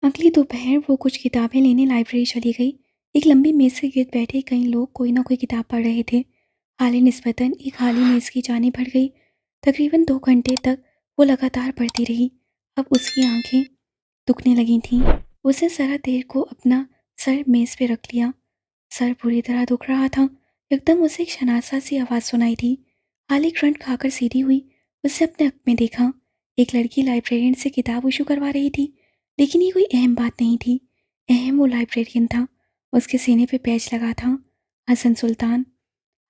अगली दोपहर वो कुछ किताबें लेने लाइब्रेरी चली गई। एक लंबी मेज़ के गिर्द बैठे कई लोग कोई ना कोई किताब पढ़ रहे थे। हाले निस्बतन एक खाली मेज़ की जानिब बढ़ गई। तकरीबन 2 घंटे तक वो लगातार पढ़ती रही। अब उसकी आँखें दुखने लगी थीं। उसने ज़रा देर को अपना सर मेज़ पे रख लिया। सर पूरी तरह दुख रहा था। एकदम उसे एक शनासा सी आवाज़ सुनाई दी। हाले करंट खाकर सीधी हुई। उसने अपने हक में देखा। एक लड़की लाइब्रेरियन से किताब इशू करवा रही थी। लेकिन ये कोई अहम बात नहीं थी। अहम वो लाइब्रेरियन था। उसके सीने पे पैच लगा था, हसन सुल्तान।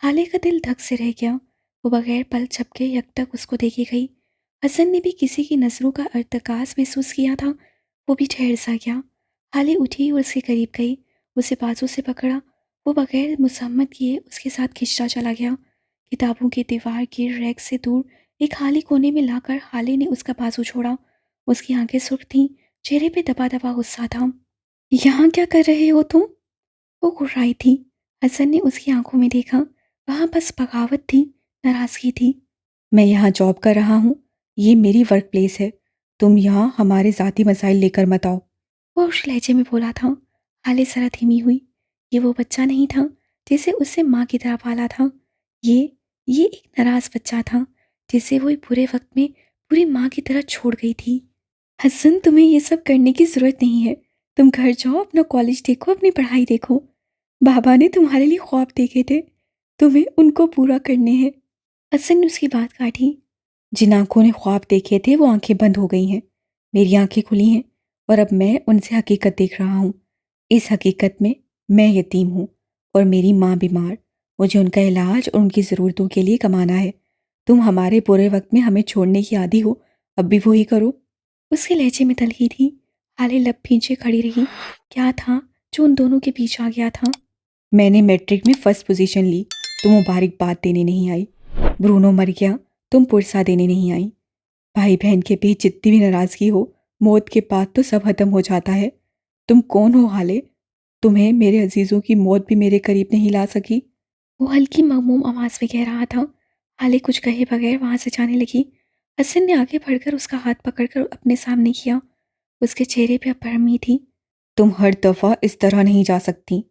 हाले का दिल धक से रह गया। वो बगैर पल झपके यकटक उसको देखे गई। हसन ने भी किसी की नज़रों का अर्तकास महसूस किया था। वो भी ठहर सा गया। हाले उठी और उसके करीब गई। उसे बाजू से पकड़ा। वो बगैर मुसम्मत किए उसके साथ खिंचता चला गया। किताबों की दीवार की रैक से दूर एक खाली कोने में लाकर हाले ने उसका बाजू छोड़ा। उसकी आंखें सुर्ख थीं, चेहरे पे दबा दबा गुस्सा था। यहाँ क्या कर रहे हो तुम? वो घुर्राई थी। हसन ने उसकी आंखों में देखा। वहाँ बस बगावत थी, नाराजगी थी। मैं यहाँ जॉब कर रहा हूँ। ये मेरी वर्क प्लेस है। तुम यहाँ हमारे ज़ाती मसाइल लेकर मत आओ। वो उस लहजे में बोला था। हाले जरा धीमी हुई। ये वो बच्चा नहीं था जिसे उससे माँ की तरह पाला था। ये ये एक नाराज बच्चा था जिसे वो एक बुरे वक्त में पूरी माँ की तरह छोड़ गई थी। हसन, तुम्हें ये सब करने की ज़रूरत नहीं है। तुम घर जाओ, अपना कॉलेज देखो, अपनी पढ़ाई देखो। बाबा ने तुम्हारे लिए ख्वाब देखे थे, तुम्हें उनको पूरा करने हैं। हसन ने उसकी बात काटी। जिन आंखों ने ख्वाब देखे थे वो आंखें बंद हो गई हैं। मेरी आंखें खुली हैं और अब मैं उनसे हकीकत देख रहा हूँ। इस हकीकत में मैं यतीम हूँ और मेरी माँ बीमार। मुझे उनका इलाज और उनकी ज़रूरतों के लिए कमाना है। तुम हमारे बुरे वक्त में हमें छोड़ने की आदी हो, अब भी वही करो। उसके लहजे में तलखी थी। हाले लब भींचे खड़ी रही। क्या था जो उन दोनों के बीच आ गया था? मैंने मैट्रिक में फर्स्ट पोजीशन ली। तुम मुबारकबाद देने नहीं आई। ब्रूनो मर गया, तुम पुरसा देने नहीं आई। भाई बहन के बीच जितनी भी नाराज़गी हो, मौत के बाद तो सब खत्म हो जाता है। तुम कौन हो हाले? तुम्हें मेरे अजीज़ों की मौत भी मेरे करीब नहीं ला सकी। वो हल्की मगमूम आवाज़ में कह रहा था। हाले कुछ कहे बगैर वहाँ से जाने लगी। हसन ने आगे बढ़कर उसका हाथ पकड़कर अपने सामने किया। उसके चेहरे पे अब बेरहमी थी। तुम हर दफ़ा इस तरह नहीं जा सकती।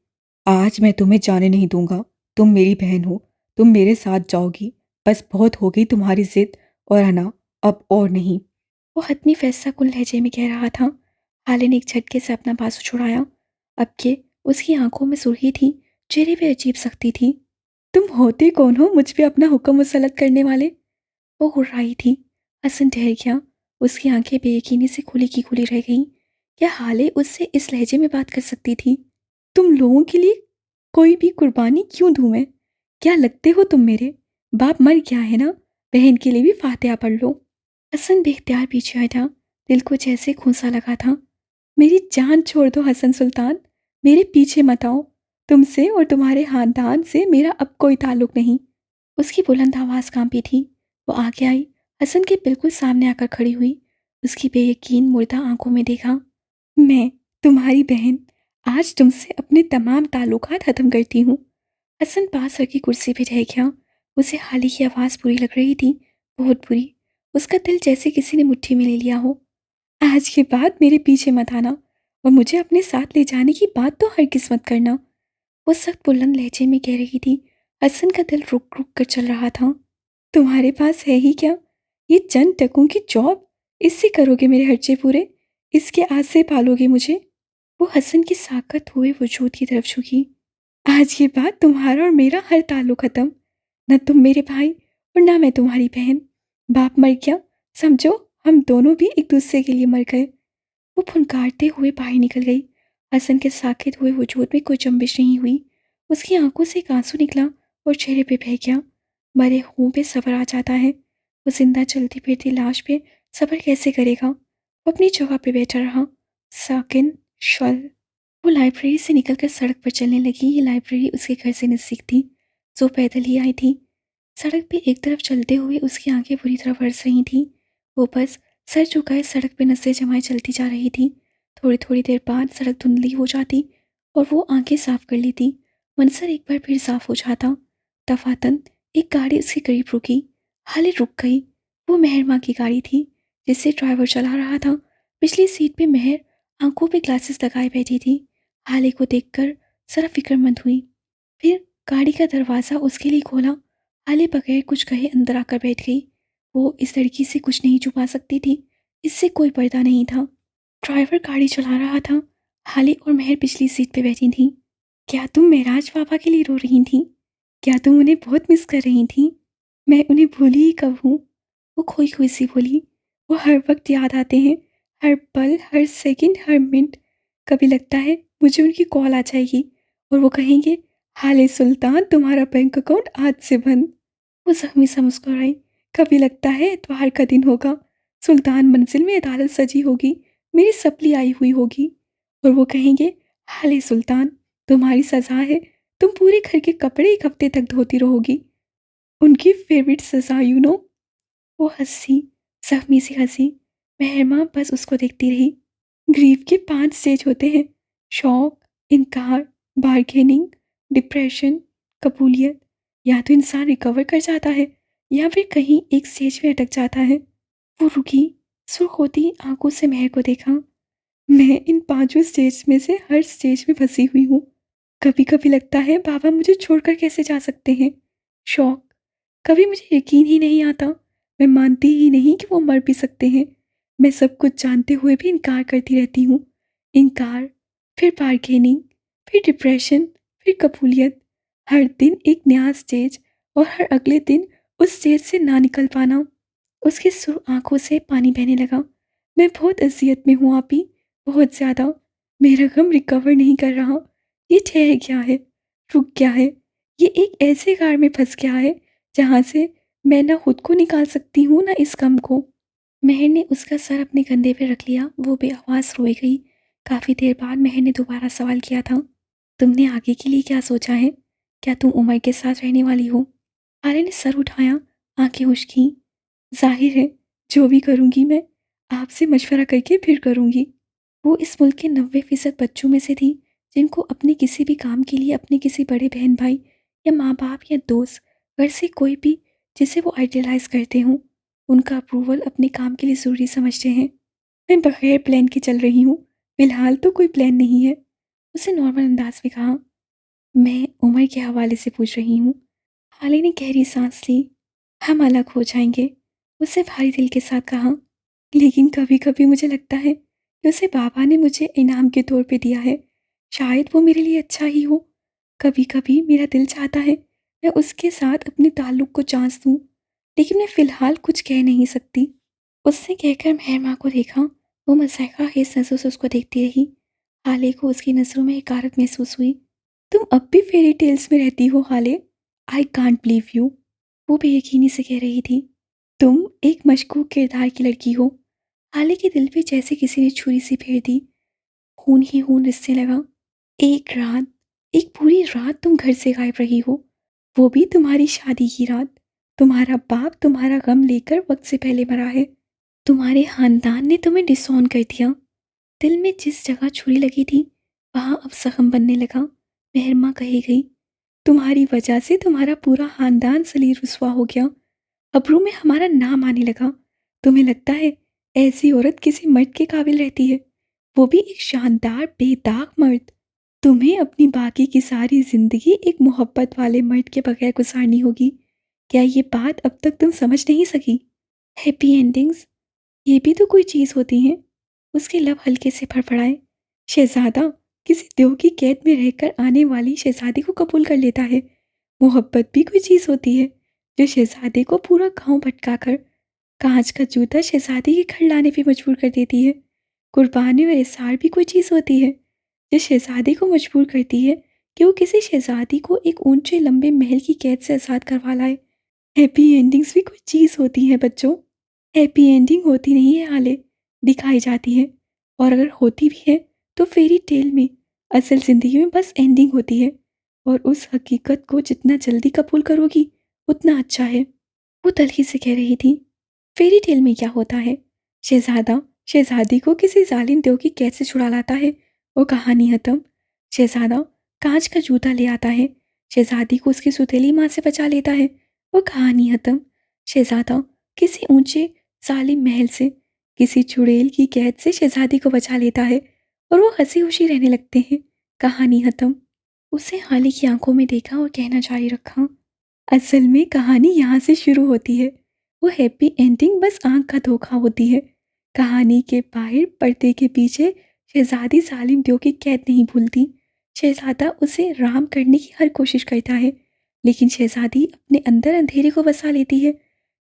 आज मैं तुम्हें जाने नहीं दूंगा। तुम मेरी बहन हो, तुम मेरे साथ जाओगी। बस बहुत हो गई तुम्हारी जिद और अना, अब और नहीं। वो हतमी फैसला कुल लहजे में कह रहा था। हाले ने एक झटके से अपना बाजू छुड़ाया। अब के उसकी आंखों में सुर्खी थी, चेहरे पे अजीब सख्ती थी। तुम होते कौन हो मुझ पे अपना हुक्म मुसलत करने वाले? वो गुर्राई थी। हसन ठहर गया। उसकी आंखें बेयकीनी से खुली की खुली रह गईं। क्या हाले उससे इस लहजे में बात कर सकती थी? तुम लोगों के लिए कोई भी कुर्बानी क्यों दूं मैं? क्या लगते हो तुम मेरे? बाप मर गया है ना? बहन के लिए भी फातिहा पढ़ लो। हसन बेख्तियार पीछे हटा। दिल को जैसे खूंसा लगा था। मेरी जान छोड़ दो हसन सुल्तान, मेरे पीछे मत आओ। तुमसे और तुम्हारे खानदान से मेरा अब कोई ताल्लुक नहीं। उसकी बुलंद आवाज़ कांपी थी। वो आगे आई, हसन के बिल्कुल सामने आकर खड़ी हुई। उसकी बेयकीन मुर्दा आंखों में देखा। मैं, तुम्हारी बहन, आज तुमसे अपने तमाम ताल्लुकात ख़त्म करती हूँ। हसन पास सर की कुर्सी पे रह गया। उसे हाली की आवाज़ बुरी लग रही थी, बहुत बुरी। उसका दिल जैसे किसी ने मुट्ठी में ले लिया हो। आज के बाद मेरे पीछे मत आना और मुझे अपने साथ ले जाने की बात तो हर किस्मत करना। वो सख्त बुलंद लहजे में कह रही थी। हसन का दिल रुक रुक कर चल रहा था। तुम्हारे पास है ही क्या? ये चंद टकों की जॉब, इससे करोगे मेरे खर्चे पूरे? इसके आज से पालोगे मुझे? वो हसन की साकत हुए वजूद की तरफ झुकी। आज के बाद तुम्हारा और मेरा हर ताल्लुक खत्म। न तुम मेरे भाई और ना मैं तुम्हारी बहन। बाप मर गया, समझो हम दोनों भी एक दूसरे के लिए मर गए। वो फुनकारते हुए बाहर निकल गई। हसन के साकित हुए वजूद में कोई जंबिश नहीं हुई। उसकी आंखों से एक आंसू निकला और चेहरे पे बह गया। मरे हुओं पे सब्र आ जाता है। वो जिंदा चलती फिरती लाश पे सब्र कैसे करेगा? वो अपनी जगह पे बैठा रहा, साकिन शल। वो लाइब्रेरी से निकलकर सड़क पर चलने लगी। ये लाइब्रेरी उसके घर से नज़दीक थी। जो पैदल ही आई थी। सड़क पे एक तरफ चलते हुए उसकी आंखें बुरी तरह बरस रही थीं। वो बस सर झुकाए सड़क पे नसें जमाए चलती जा रही थी। थोड़ी थोड़ी देर बाद सड़क धुंधली हो जाती और वो आंखें साफ कर लेती। मंजर एक बार फिर साफ हो जाता। दफातन एक गाड़ी उसके करीब रुकी। हाले रुक गई। वो मेहर माँ की गाड़ी थी जिसे ड्राइवर चला रहा था। पिछली सीट पे मेहर आंखों पे ग्लासेस लगाए बैठी थी। हाले को देखकर जरा फिक्रमंद हुई। फिर गाड़ी का दरवाज़ा उसके लिए खोला। हाले बगैर कुछ कहे अंदर आकर बैठ गई। वो इस लड़की से कुछ नहीं छुपा सकती थी। इससे कोई पर्दा नहीं था। ड्राइवर गाड़ी चला रहा था। हाले और महर पिछली सीट पे बैठी थीं। क्या तुम महराज पापा के लिए रो रही थीं? क्या तुम उन्हें बहुत मिस कर रही थीं? मैं उन्हें भूली ही कब हूँ। वो खोई खोई सी बोली। वो हर वक्त याद आते हैं, हर पल, हर सेकंड, हर मिनट। कभी लगता है मुझे उनकी कॉल आ जाएगी और वो कहेंगे, हाले सुल्तान तुम्हारा बैंक अकाउंट आज से बंद। वो जख्मी सा मुस्कुराई। कभी लगता है इतवार का दिन होगा, सुल्तान मंजिल में अदालत सजी होगी, मेरी सपली आई हुई होगी और वो कहेंगे, हाले सुल्तान तुम्हारी सजा है, तुम पूरे घर के कपड़े 1 हफ्ते तक धोती रहोगी। उनकी फेवरेट सजा वो हंसी, जख्मी सी हंसी। मेहरमा बस उसको देखती रही। ग्रीफ के 5 स्टेज होते हैं, शौक, इनकार, बार्गेनिंग, डिप्रेशन, कबूलियत। या तो इंसान रिकवर कर जाता है या फिर कहीं एक स्टेज में अटक जाता है। वो रुकी, सुर्ख होती आंखों से महर को देखा। मैं इन 5 स्टेज में से हर स्टेज में फंसी हुई हूँ। कभी कभी लगता है बाबा मुझे छोड़कर कैसे जा सकते हैं। शौक, कभी मुझे यकीन ही नहीं आता। मैं मानती ही नहीं कि वो मर भी सकते हैं। मैं सब कुछ जानते हुए भी इनकार करती रहती हूँ। इनकार, फिर बार्गेनिंग, फिर डिप्रेशन, फिर कबूलियत। हर दिन एक नया स्टेज और हर अगले दिन उस स्टेज से ना निकल पाना। उसकी सुर्ख आंखों से पानी बहने लगा। मैं बहुत अजियत में हूँ आपी, बहुत ज़्यादा। मेरा गम रिकवर नहीं कर रहा। ये ठहर गया है, रुक गया है। ये एक ऐसे गार में फंस गया है जहाँ से मैं ना खुद को निकाल सकती हूँ ना इस गम को। महर ने उसका सर अपने कंधे पे रख लिया। वो बेआवाज़ रोई गई। काफ़ी देर बाद महर ने दोबारा सवाल किया था, तुमने आगे के लिए क्या सोचा है? क्या तुम उमर के साथ रहने वाली हो? आर्य ने सर उठाया, आंखें उचकी। जाहिर है, जो भी करूँगी मैं आपसे मशवरा करके फिर करूँगी। वो इस मुल्क के 90% बच्चों में से थी जिनको अपने किसी भी काम के लिए अपने किसी बड़े बहन भाई या माँ बाप या दोस्त, घर से कोई भी जिसे वो आइडियलाइज करते हों, उनका अप्रूवल अपने काम के लिए ज़रूरी समझते हैं। मैं बगैर प्लान के चल रही हूँ। फिलहाल तो कोई प्लान नहीं है। उसे नॉर्मल अंदाज में कहा। मैं उमर के हवाले से पूछ रही हूँ। हाले ने गहरी सांस ली। हम अलग हो जाएंगे, उससे भारी दिल के साथ कहा। लेकिन कभी कभी मुझे लगता है कि उसे बाबा ने मुझे इनाम के तौर पे दिया है। शायद वो मेरे लिए अच्छा ही हो। कभी कभी मेरा दिल चाहता है मैं उसके साथ अपने ताल्लुक को जांच दूं, लेकिन मैं फ़िलहाल कुछ कह नहीं सकती। उसने कहकर मेहर माँ को देखा। वो मज़ाक़ा खेज़ नज़रों से उसको देखती रही। हाले को उसकी नज़रों में हकारत महसूस हुई। तुम अब भी फेरी टेल्स में रहती हो हाले? I can't believe you. वो बेयकीनी से कह रही थी। तुम एक मशकूक किरदार की लड़की हो। हाले के दिल पे जैसे किसी ने छुरी सी फेर दी। खून ही खून रिसने लगा। एक रात, एक पूरी रात तुम घर से गायब रही हो, वो भी तुम्हारी शादी की रात। तुम्हारा बाप तुम्हारा गम लेकर वक्त से पहले मरा है। तुम्हारे खानदान ने तुम्हें डिसऑन कर दिया। दिल में जिस जगह छुरी लगी थी वहां अब जख्म बनने लगा। मेहरमा कही गई, तुम्हारी वजह से तुम्हारा पूरा खानदान सलीर रुसवा हो गया। खबरों में हमारा नाम आने लगा। तुम्हें लगता है ऐसी औरत किसी मर्द के काबिल रहती है, वो भी एक शानदार बेदाग मर्द। तुम्हें अपनी बाकी की सारी जिंदगी एक मोहब्बत वाले मर्द के बगैर गुजारनी होगी। क्या ये बात अब तक तुम समझ नहीं सकी? हैप्पी एंडिंग्स, ये भी तो कोई चीज़ होती हैं। उसके लब हल्के से फड़फड़ाए। शहजादा किसी देव की कैद में रहकर आने वाली शहजादी को कबूल कर लेता है। मोहब्बत भी कोई चीज़ होती है जो शहजादे को पूरा गांव भटका कर कांच का जूता शहजादी के घर लाने पे मजबूर कर देती है। कुर्बानी और इसार भी कोई चीज़ होती है जो शहजादी को मजबूर करती है कि वो किसी शहजादी को एक ऊंचे लंबे महल की कैद से आज़ाद करवा लाए। हैप्पी एंडिंग्स भी कोई चीज़ होती हैं बच्चों। हैप्पी एंडिंग होती नहीं है हाले, दिखाई जाती है। और अगर होती भी है तो फेरी टेल में। असल ज़िंदगी में बस एंडिंग होती है और उस हकीकत को जितना जल्दी कबूल करोगी उतना अच्छा है। वो तलखी से कह रही थी। फेरी टेल में क्या होता है? शहजादा शहजादी को किसी जालिम देव की कैद से छुड़ा लाता है, वो कहानी खत्म। शहजादा कांच का जूता ले आता है, शहजादी को उसकी सुतीली माँ से बचा लेता है, वो कहानी खत्म। शहजादा किसी ऊंचे जालिम महल से, किसी चुड़ैल की कैद से शहजादी को बचा लेता है, और वो हंसी खुशी रहने लगते हैं। कहानी खत्म। उसने हाली की आंखों में देखा और कहना जारी रखा, असल में कहानी यहाँ से शुरू होती है। वो हैप्पी एंडिंग बस आंख का धोखा होती है। कहानी के बाहर पर्दे के पीछे शहजादी सालिम दियो की कैद नहीं भूलती। शहजादा उसे राम करने की हर कोशिश करता है, लेकिन शहजादी अपने अंदर अंधेरे को बसा लेती है।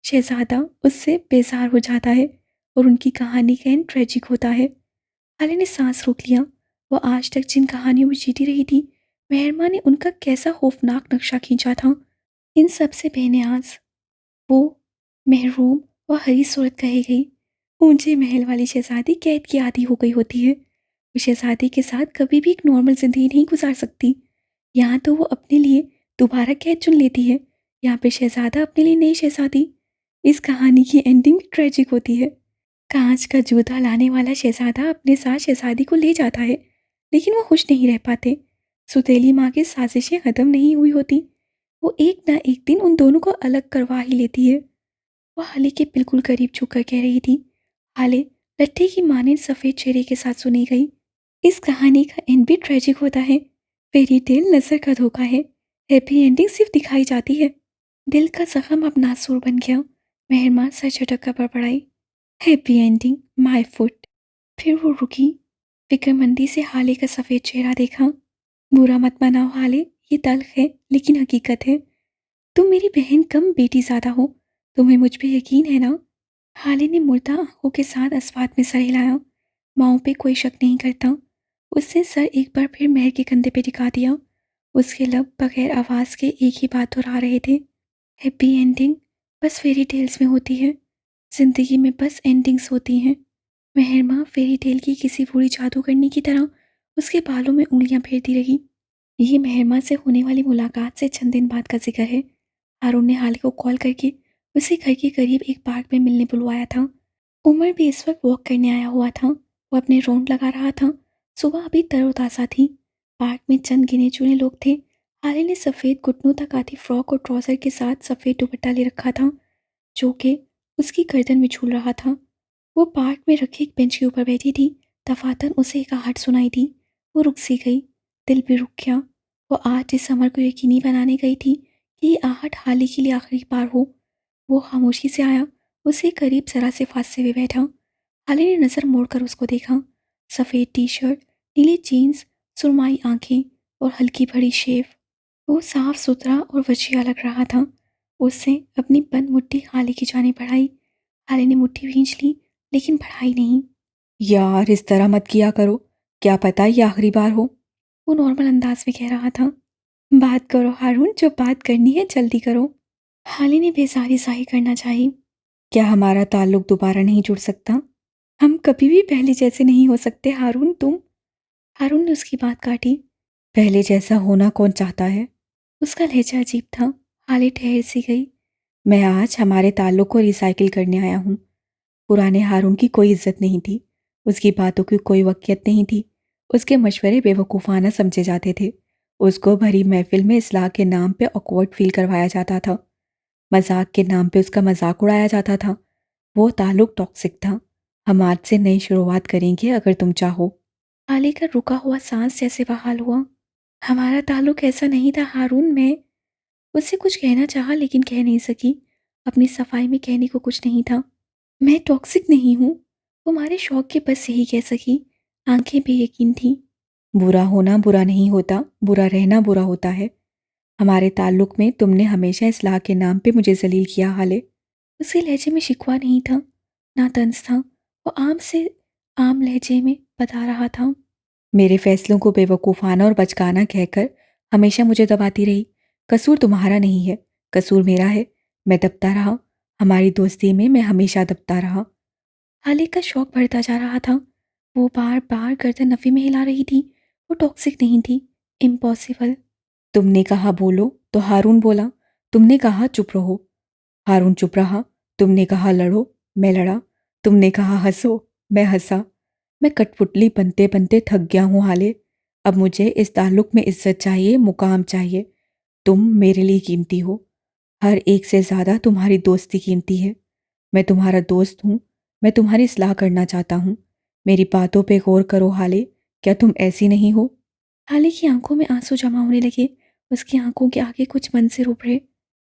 शहजादा उससे बेजार हो जाता है और उनकी कहानी का एंड ट्रेजिक होता है। हाले ने सांस रोक लिया। वो आज तक जिन कहानियों में जीती रही थी, मेहरमा ने उनका कैसा खौफनाक नक्शा खींचा था। इन सब से बेनियाज वो महरूम और हरी सूरत कही गई ऊंचे महल वाली शहजादी कैद की आदी हो गई होती है। वो शहजादी के साथ कभी भी एक नॉर्मल जिंदगी नहीं गुजार सकती। यहाँ तो वो अपने लिए दोबारा कैद चुन लेती है, यहाँ पे शहजादा अपने लिए नई शहजादी। इस कहानी की एंडिंग भी ट्रेजिक होती है। कांच का जूता लाने वाला शहजादा अपने साथ शहजादी को ले जाता है, लेकिन वो खुश नहीं रह पाते। सुतेली माँ की साजिशें खत्म नहीं हुई होती। वो एक ना एक दिन उन दोनों को अलग करवा ही लेती है। वो हाले के बिल्कुल करीब झुककर कह रही थी, हाले, लट्ठे की माने सफ़ेद चेहरे के साथ सुनी गई। इस कहानी का एंड भी ट्रेजिक होता है। फेरी टेल नजर का धोखा है। हैप्पी एंडिंग सिर्फ दिखाई जाती है। दिल का जख्म अब नासूर बन गया। मेहरमा सर झटक कर बड़बड़ाई, हैप्पी एंडिंग माय फुट। फिर वो रुकी, फिक्रमंदी से हाले का सफ़ेद चेहरा देखा। बुरा मत मनाओ हाले, ये तल्ख है लेकिन हकीकत है। तुम मेरी बहन कम बेटी ज़्यादा हो, तुम्हें मुझ पे यकीन है ना? हाले ने मुर्दा आंखों के साथ अस्वाद में सर हिलाया। माओ पे कोई शक नहीं करता। उसने सर एक बार फिर मेहर के कंधे पे टिका दिया। उसके लब बगैर आवाज़ के एक ही बात दोहरा रहे थे, हैप्पी एंडिंग बस फेरी टेल्स में होती है। जिंदगी में बस एंडिंग्स होती हैं। मेहरमा फेरी टेल की किसी बूढ़ी जादूगरनी की तरह उसके बालों में उंगलियां फेरती रही। ये मेहरमा से होने वाली मुलाकात से चंद दिन बाद का जिक्र है। हारून ने हाल को कॉल करके उसे घर के करीब एक पार्क में मिलने बुलवाया था। उमर भी इस वक्त वॉक करने आया हुआ था। वो अपने राउंड लगा रहा था। सुबह अभी तरोताज़ा थी। पार्क में चंद गिने चुने लोग थे। हाले ने सफ़ेद घुटनों तक आती फ्रॉक और ट्राउज़र के साथ सफ़ेद दुपट्टा ले रखा था, जो कि उसकी गर्दन में झूल रहा था। वो पार्क में रखे एक बेंच के ऊपर बैठी थी। दफातन उसे एक आहट सुनाई दी। वो रुक सी गई। दिल भी रुक गया। वो आज इस समर को यकीनी बनाने गई थी कि ये आहट हाल ही के लिए आखिरी बार हो। वो खामोशी से आया, उसके करीब जरा से फासले में बैठा। हाले ने नज़र मोड़कर उसको देखा। सफ़ेद टी शर्ट, नीली जीन्स, सुरमाई आंखें और हल्की भरी शेव। वो साफ सुथरा और वजिया लग रहा था। उसने अपनी बंद मुट्ठी हाले की जाने बढ़ाई। हाले ने मुट्ठी भींच ली, लेकिन बढ़ाई नहीं। यार इस तरह मत किया करो, क्या पता ये आखिरी बार हो। वो नॉर्मल अंदाज में कह रहा था, बात करो हारून, जो बात करनी है जल्दी करो। हाले ने बेजारी जाहिर करना चाहिए। क्या हमारा ताल्लुक दोबारा नहीं जुड़ सकता? हम कभी भी पहले जैसे नहीं हो सकते हारून, तुम। हारून ने उसकी बात काटी। पहले जैसा होना कौन चाहता है? उसका लहजा अजीब था। हाले ठहर सी गई। मैं आज हमारे ताल्लुक को रिसाइकिल करने आया हूँ। पुराने हारून की कोई इज्जत नहीं थी, उसकी बातों की कोई वक़्यत नहीं थी, उसके मशवरे बेवकूफ़ाना समझे जाते थे। उसको भरी महफिल में इस्लाह के नाम पे ऑकवर्ड फील करवाया जाता था, मजाक के नाम पे उसका मजाक उड़ाया जाता था। वो ताल्लुक टॉक्सिक था। हम आज से नई शुरुआत करेंगे अगर तुम चाहो। हाले का रुका हुआ सांस जैसे बहाल हुआ। हमारा ताल्लुक ऐसा नहीं था हारून। मैं उससे कुछ कहना चाहा लेकिन कह नहीं सकी। अपनी सफाई में कहने को कुछ नहीं था। मैं टॉक्सिक नहीं हूँ, तुम्हारे शौक के बस यही कह सकी। आंखें बेयकीन थीं। बुरा होना बुरा नहीं होता, बुरा रहना बुरा होता है। हमारे ताल्लुक में तुमने हमेशा इस्लाह के नाम पे मुझे जलील किया हाले। उसके लहजे में शिकवा नहीं था, ना तंज था। वो आम से आम लहजे में बता रहा था, मेरे फैसलों को बेवकूफ़ाना और बचकाना कहकर हमेशा मुझे दबाती रही। कसूर तुम्हारा नहीं है, कसूर मेरा है। मैं दबता रहा, हमारी दोस्ती में मैं हमेशा दबता रहा। हाले का शौक बढ़ता जा रहा था। वो बार बार गर्दन नफी में हिला रही थी। वो टॉक्सिक नहीं थी, इम्पॉसिबल। तुमने कहा बोलो तो हारून बोला, तुमने कहा चुप रहो, हारून चुप रहा। तुमने कहा लड़ो, मैं लड़ा। तुमने कहा हंसो, मैं हंसा। मैं कठपुतली बनते बनते थक गया हूँ हाले। अब मुझे इस ताल्लुक में इज्जत चाहिए, मुकाम चाहिए। तुम मेरे लिए कीमती हो, हर एक से ज़्यादा तुम्हारी दोस्ती कीमती है। मैं तुम्हारा दोस्त हूँ, मैं तुम्हारी सलाह करना चाहता हूँ। मेरी बातों पे गौर करो हाले, क्या तुम ऐसी नहीं हो? हाले की आंखों में आंसू जमा होने लगे। उसकी आंखों के आगे कुछ मंजिर उभरे।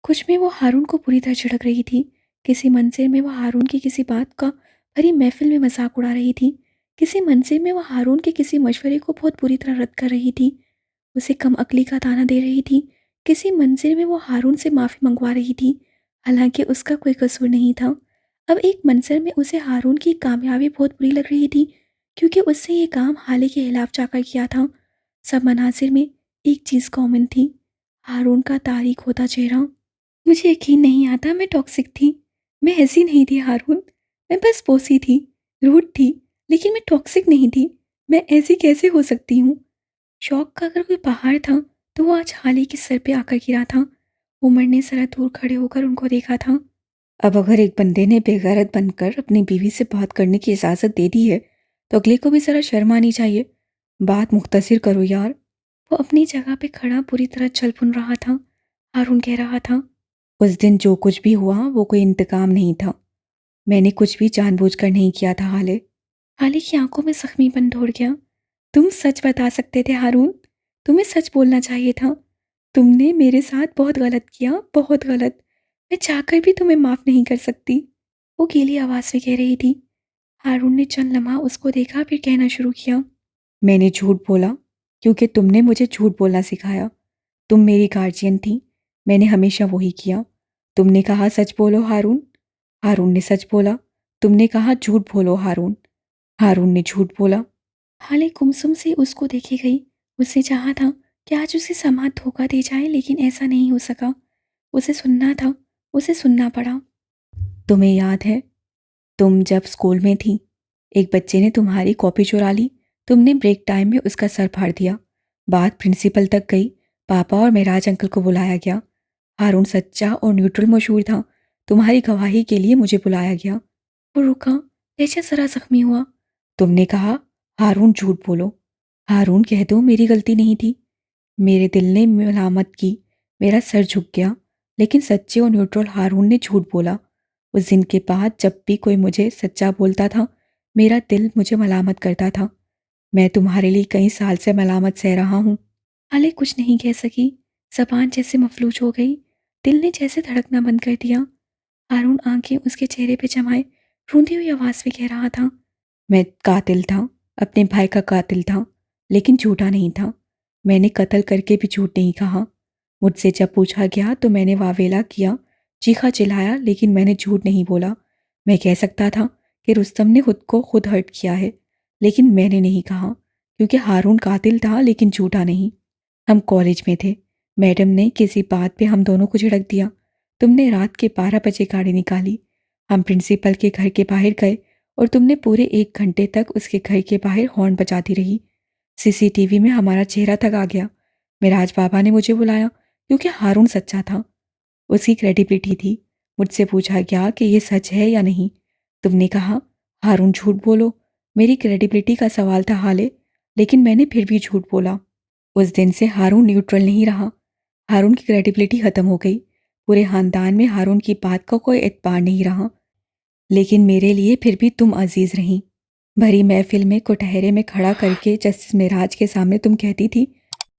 कुछ में वो हारून को पूरी तरह झिड़क रही थी। किसी मंजिर में वो हारून की किसी बात का भरी महफिल में मजाक उड़ा रही थी। किसी मंजिर में वो हारून के किसी मशवरे को बहुत बुरी तरह रद्द कर रही थी। उसे कम अकली का ताना दे रही थी। किसी मंजिल में वो हारून से माफ़ी मंगवा रही थी, हालांकि उसका कोई कसूर नहीं था। अब एक मंजिल में उसे हारून की कामयाबी बहुत बुरी लग रही थी, क्योंकि उससे ये काम हाले के खिलाफ जाकर किया था। सब मनासिर में एक चीज़ कॉमन थी, हारून का तारीख होता चेहरा। मुझे यकीन नहीं आता मैं टॉक्सिक थी। मैं ऐसी नहीं थी हारून। मैं बस बोसी थी, रूड थी, लेकिन मैं टॉक्सिक नहीं थी। मैं ऐसी कैसे हो सकती हूँ? शौक का अगर कोई पहाड़ था तो वो आज हाली के सर पे आकर गिरा था। उमर ने जरा दूर खड़े होकर उनको देखा था। अब अगर एक बंदे ने बेगैरत बनकर अपनी बीवी से बात करने की इजाज़त दे दी है तो अगले को भी ज़रा शर्म आनी चाहिए। बात मुख्तसर करो यार। वो अपनी जगह पे खड़ा पूरी तरह चल पुन रहा था। हारून कह रहा था, उस दिन जो कुछ भी हुआ वो कोई इंतकाम नहीं था। मैंने कुछ भी जानबूझकर नहीं किया था हाले। हाली की आंखों में जख्मीपन दौड़ गया। तुम सच बता सकते थे हारून। तुम्हें सच बोलना चाहिए था। तुमने मेरे साथ बहुत गलत किया, बहुत गलत। मैं चाहकर भी तुम्हें माफ़ नहीं कर सकती, वो गीली आवाज़ में कह रही थी। हारून ने चंद लम्हा उसको देखा, फिर कहना शुरू किया। मैंने झूठ बोला क्योंकि तुमने मुझे झूठ बोलना सिखाया। तुम मेरी गार्जियन थी। मैंने हमेशा वही किया। तुमने कहा सच बोलो हारून। हारून ने सच बोला। तुमने कहा झूठ बोलो हारून। हारून ने झूठ बोला। हाले गुमसुम से उसको देखे गई। उसने चाहा था कि आज उसे समाज धोखा दे जाए, लेकिन ऐसा नहीं हो सका। उसे सुनना था, उसे सुनना पड़ा। तुम्हें याद है तुम जब स्कूल में थी, एक बच्चे ने तुम्हारी कॉपी चुरा ली। तुमने ब्रेक टाइम में उसका सर फाड़ दिया। बात प्रिंसिपल तक गई। पापा और मेराज अंकल को बुलाया गया। हारून सच्चा और न्यूट्रल मशहूर था। तुम्हारी गवाही के लिए मुझे बुलाया गया। वो रुका, लहजा जरा जख्मी हुआ। तुमने कहा हारून झूठ बोलो। हारून कह दो मेरी गलती नहीं थी। मेरे दिल ने मलामत की। मेरा सर झुक गया। लेकिन सच्चे और न्यूट्रल हारून ने झूठ बोला। उस दिन के बाद जब भी कोई मुझे सच्चा बोलता था मेरा दिल मुझे मलामत करता था। मैं तुम्हारे लिए कई साल से मलामत सह रहा हूँ। हाले कुछ नहीं कह सकी। जबान जैसे मफलूज हो गई। दिल ने जैसे धड़कना बंद कर दिया। हारून आंखें उसके चेहरे पे जमाए रूंधी हुई आवाज में कह रहा था। मैं कातिल था। अपने भाई का कातिल था। लेकिन झूठा नहीं था। मैंने कत्ल करके भी झूठ नहीं कहा। मुझसे जब पूछा गया तो मैंने वावेला किया, चीखा चिल्लाया, लेकिन मैंने झूठ नहीं बोला। मैं कह सकता था कि रुस्तम ने खुद को खुद हर्ट किया है, लेकिन मैंने नहीं कहा, क्योंकि हारून कातिल था लेकिन झूठा नहीं। हम कॉलेज में थे। मैडम ने किसी बात पे हम दोनों को झिड़क दिया। तुमने रात के 12 बजे गाड़ी निकाली। हम प्रिंसिपल के घर के बाहर गए और तुमने पूरे 1 घंटे तक उसके घर के बाहर हॉर्न बजाती रही। सीसीटीवी में हमारा चेहरा तक आ गया। मेराज बाबा ने मुझे बुलाया क्योंकि हारून सच्चा था। उसकी क्रेडिबिलिटी थी। मुझसे पूछा गया कि ये सच है या नहीं। तुमने कहा हारून झूठ बोलो। मेरी क्रेडिबिलिटी का सवाल था हाले, लेकिन मैंने फिर भी झूठ बोला। उस दिन से हारून न्यूट्रल नहीं रहा। हारून की क्रेडिबिलिटी खत्म हो गई। पूरे खानदान में हारून की बात का कोई एतबार नहीं रहा। लेकिन मेरे लिए फिर भी तुम अजीज रहीं। भरी महफिल में कुटहरे में खड़ा करके जस्टिस मेराज के सामने तुम कहती थी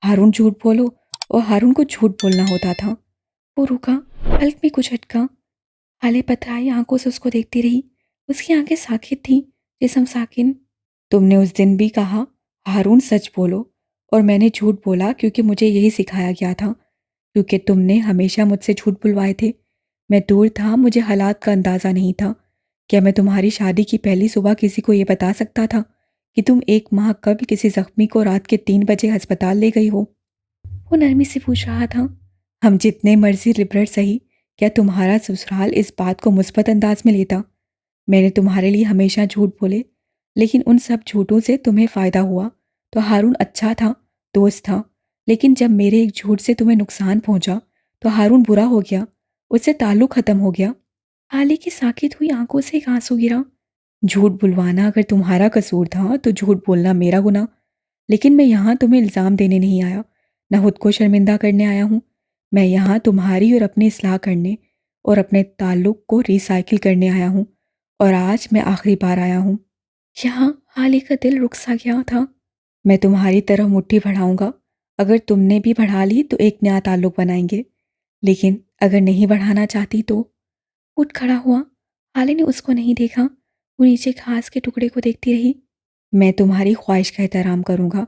हारून झूठ बोलो, और हारून को झूठ बोलना होता था। वो रुका, हल्क में कुछ अटका। हाले पथराई आंखों से उसको देखती रही। उसकी आंखें साकित थीं, जिस्म साकिन। तुमने उस दिन भी कहा हारून सच बोलो, और मैंने झूठ बोला क्योंकि मुझे यही सिखाया गया था, क्योंकि तुमने हमेशा मुझसे झूठ बुलवाए थे। मैं दूर था, मुझे हालात का अंदाज़ा नहीं था। क्या मैं तुम्हारी शादी की पहली सुबह किसी को ये बता सकता था कि तुम 1 माह कबल किसी जख्मी को रात के 3 बजे अस्पताल ले गई हो? वो नरमी से पूछ रहा था। हम जितने मर्जी लिबरल सही, क्या तुम्हारा ससुराल इस बात को मुस्बत अंदाज में लेता? मैंने तुम्हारे लिए हमेशा झूठ बोले, लेकिन उन सब झूठों से तुम्हें फ़ायदा हुआ। तो हारून अच्छा था, दोस्त था, लेकिन जब मेरे एक झूठ से तुम्हें नुकसान पहुंचा तो हारून बुरा हो गया। उससे ताल्लुक ख़त्म हो गया। हाले की साकित हुई आंखों से एक आंसू गिरा। झूठ बुलवाना अगर तुम्हारा कसूर था तो झूठ बोलना मेरा गुनाह। लेकिन मैं यहाँ तुम्हें इल्ज़ाम देने नहीं आया, न खुद को शर्मिंदा करने आया हूँ। मैं यहाँ तुम्हारी और अपनी इस्लाह करने और अपने ताल्लुक को रिसाइकिल करने आया हूँ। और आज मैं आखिरी बार आया हूँ। यहाँ हाले का दिल रुक सा गया था। मैं तुम्हारी तरह मुट्ठी बढ़ाऊंगा। अगर तुमने भी बढ़ा ली तो एक नया ताल्लुक बनाएंगे, लेकिन अगर नहीं बढ़ाना चाहती तो। उठ खड़ा हुआ। हाले ने उसको नहीं देखा। वो नीचे घास के टुकड़े को देखती रही। मैं तुम्हारी ख्वाहिश का एहतराम करूंगा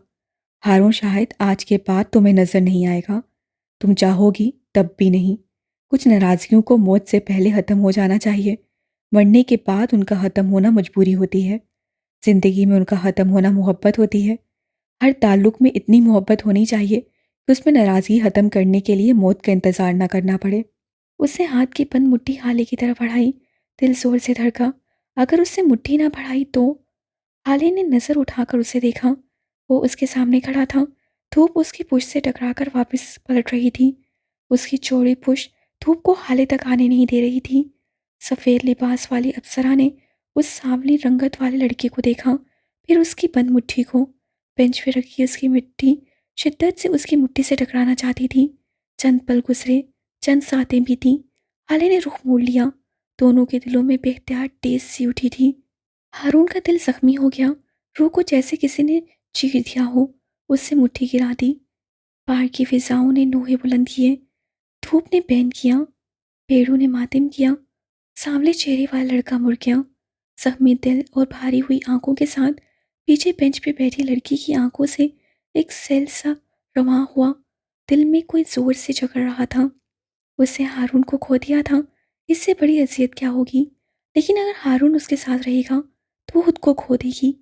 हारून, शायद आज के बाद तुम्हें नजर नहीं आएगा। तुम चाहोगी तब भी नहीं। कुछ नाराजगियों को मौत से पहले खत्म हो जाना चाहिए। मरने के बाद उनका खत्म होना मजबूरी होती है। जिंदगी में उनका खत्म होना मोहब्बत होती है। हर ताल्लुक में इतनी मोहब्बत होनी चाहिए कि उसमें नाराजगी खत्म करने के लिए मौत का इंतजार ना करना पड़े। उसने हाथ की बंद मुट्ठी हाले की तरफ बढ़ाई। दिल जोर से धड़का। अगर उससे मुट्ठी ना बढ़ाई तो। हाले ने नजर उठाकर उसे देखा। वो उसके सामने खड़ा था। धूप उसकी पुश्त से टकराकर वापस पलट रही थी। उसकी चौड़ी पुश्त धूप को हाले तक आने नहीं दे रही थी। सफेद लिबास वाली अप्सरा ने उस सांवली रंगत वाले लड़के को देखा, फिर उसकी बंद मुट्ठी को। बेंच पे रखी उसकी मिट्टी शिद्दत से उसकी मुट्ठी से टकराना चाहती थी। चंद पल गुजरे, चंद सातें भी थी। हाले ने रुख मोड़ लिया। दोनों के दिलों में बेख्तियार टेस सी उठी थी। हारून का दिल जख्मी हो गया। रूह को जैसे किसी ने चीर दिया हो। उससे मुट्ठी गिरा दी। बाहर की फिजाओं ने नोहे बुलंद किए। धूप ने बैन किया। पेड़ों ने मातम किया। सांवले चेहरे वाला लड़का मुड़ गया। जख्मी दिल और भारी हुई आंखों के साथ पीछे बेंच पे बैठी लड़की की आंखों से एक सेल सा रवां हुआ। दिल में कोई जोर से झगड़ रहा था। उससे हारून को खो दिया था। इससे बड़ी अजियत क्या होगी। लेकिन अगर हारून उसके साथ रहेगा तो वो खुद को खो देगी।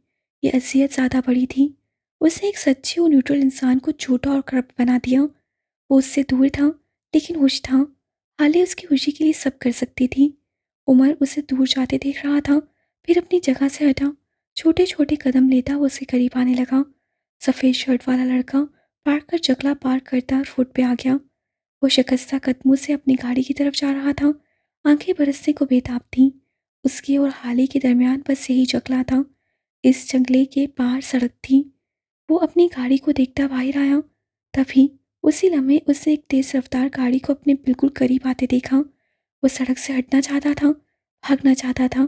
ये अजियत ज़्यादा बड़ी थी। उसने एक सच्चे और न्यूट्रल इंसान को झूठा और करप्ट बना दिया। वो उससे दूर था लेकिन खुश था। हाले उसकी खुशी के लिए सब कर सकती थी। उमर उसे दूर जाते देख रहा था, फिर अपनी जगह से हटा। छोटे छोटे कदम लेता वो उसके करीब आने लगा। सफ़ेद शर्ट वाला लड़का पार कर जगला पार करता रोड पे आ गया। वो शिकस्ता कदमों से अपनी गाड़ी की तरफ जा रहा था। आंखें बरसने को बेताब थीं। उसके और हाले के दरमियान बस यही जंगला था। इस जंगले के पार सड़क थी। वो अपनी गाड़ी को देखता बाहर आया। तभी उसी लम्हे उसने एक तेज रफ्तार गाड़ी को अपने बिल्कुल करीब आते देखा। वो सड़क से हटना चाहता था, भागना चाहता था,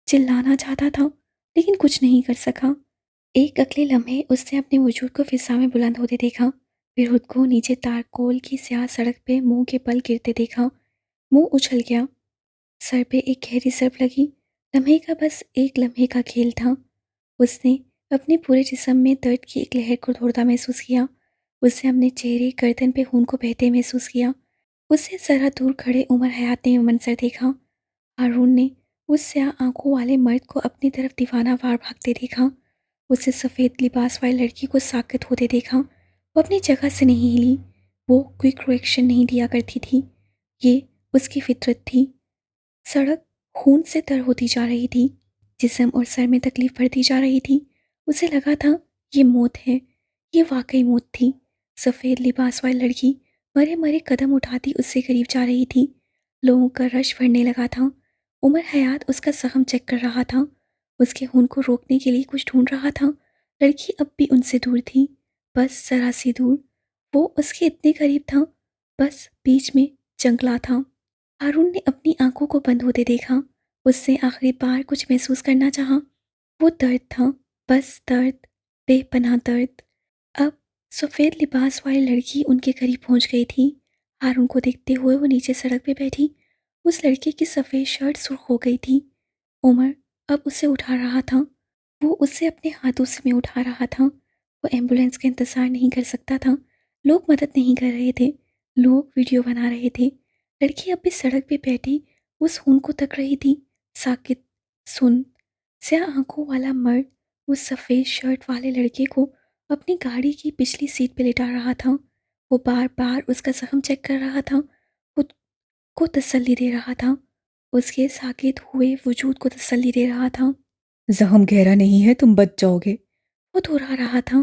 चिल्लाना चाहता था, लेकिन कुछ नहीं कर सका। एक अगले लम्हे उसने अपने वजूद को फिजा में बुलंद होते देखा। फिर खुद को नीचे तारकोल की स्याह सड़क पे मुंह के बल गिरते देखा। मुंह उछल गया। सर पे एक गहरी सरप लगी। लम्हे का बस एक लम्हे का खेल था। उसने अपने पूरे जिस्म में दर्द की एक लहर को दौड़ता महसूस किया। उसने अपने चेहरे गर्दन पे खून को बहते महसूस किया। उससे जरा दूर खड़े उमर हयात ने वो मंजर देखा। हारून ने उस स्याह आंखों वाले मर्द को अपनी तरफ दीवाना वार भागते देखा। उसे सफ़ेद लिबास वाली लड़की को साकित होते देखा। वो अपनी जगह से नहीं हिली। वो क्विक रिएक्शन नहीं दिया करती थी। ये उसकी फितरत थी। सड़क खून से तर होती जा रही थी। जिस्म और सर में तकलीफ बढ़ती जा रही थी। उसे लगा था ये मौत है। ये वाकई मौत थी। सफ़ेद लिबास वाली लड़की मरे मरे कदम उठाती उससे करीब जा रही थी। लोगों का रश बढ़ने लगा था। उमर हयात उसका जख्म चेक कर रहा था। उसके खून को रोकने के लिए कुछ ढूंढ रहा था। लड़की अब भी उनसे दूर थी, बस जरा सी दूर। वो उसके इतने करीब था, बस बीच में जंगला था। हारून ने अपनी आंखों को बंद होते देखा। उससे आखिरी बार कुछ महसूस करना चाहा। वो दर्द था, बस दर्द, बेपनाह दर्द। अब सफ़ेद लिबास वाली लड़की उनके करीब पहुंच गई थी। हारून को देखते हुए वो नीचे सड़क पे बैठी। उस लड़के की सफ़ेद शर्ट सुर्ख हो गई थी। उमर अब उसे उठा रहा था। वो उसे अपने हाथों से में उठा रहा था। वो एम्बुलेंस का इंतज़ार नहीं कर सकता था। लोग मदद नहीं कर रहे थे। लोग वीडियो बना रहे थे। लड़की अब भी सड़क पे बैठी उस खून को तक रही थी। साकित, सुन। स्याह आंखों वाला मर्द उस सफ़ेद शर्ट वाले लड़के को अपनी गाड़ी की पिछली सीट पे लिटा रहा था। वो बार बार उसका जख्म चेक कर रहा था, खुद को तसल्ली दे रहा था, उसके साकित हुए वजूद को तसल्ली दे रहा था। जख्म गहरा नहीं है, तुम बच जाओगे। वो दोहरा रहा था।